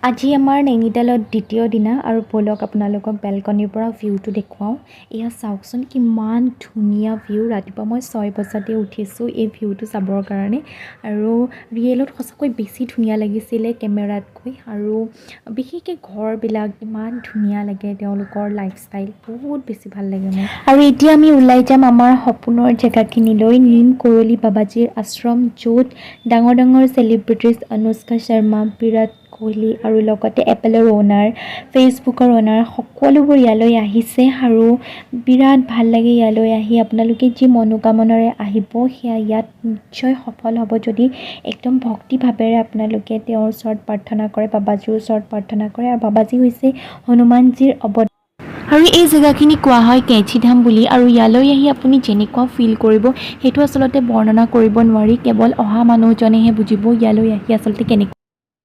আজি আমাৰ নৈনিতালত দ্বিতীয় দিনা আৰু বলক আপোনালোকক বেলকনিৰ পৰা ভিউটো দেখুৱাওঁ। এয়া চাওকচোন কিমান ধুনীয়া ভিউ। ৰাতিপুৱা মই 6 বজাতে উঠিছোঁ এই ভিউটো চাবৰ কাৰণে আৰু ৰিয়েলত সঁচাকৈ বেছি ধুনীয়া লাগিছিলে কেমেৰাতকৈ। আৰু বিশেষকৈ ঘৰবিলাক ইমান ধুনীয়া লাগে, তেওঁলোকৰ লাইফষ্টাইল বহুত বেছি ভাল লাগে মোৰ। আৰু এতিয়া আমি ওলাই যাম আমাৰ সপোনৰ জেগাখিনিলৈ, নিম কৰলি বাবাজীৰ আশ্ৰম, য'ত ডাঙৰ ডাঙৰ চেলিব্ৰিটিজ অনুষ্কা শৰ্মা, বিৰাট কোহলি আৰু লগতে এপেলৰ অ'নাৰ, ফেচবুকৰ অ'নাৰ সকলোবোৰ ইয়ালৈ আহিছে আৰু বিৰাট ভাল লাগে ইয়ালৈ আহি। আপোনালোকে যি মনোকামনাৰে আহিব সেয়া ইয়াত নিশ্চয় সফল হ'ব যদি একদম ভক্তিভাৱেৰে আপোনালোকে তেওঁৰ ওচৰত প্ৰাৰ্থনা কৰে, বাবাজীৰ ওচৰত প্ৰাৰ্থনা কৰে। আৰু বাবাজী হৈছে হনুমানজীৰ অৱতাৰ। আৰু এই জেগাখিনি কোৱা হয় কেঁচিধাম বুলি। আৰু ইয়ালৈ আহি আপুনি যেনেকুৱা ফিল কৰিব সেইটো আচলতে বৰ্ণনা কৰিব নোৱাৰি, কেৱল অহা মানুহজনেহে বুজিব ইয়ালৈ আহি আচলতে কেনেকুৱা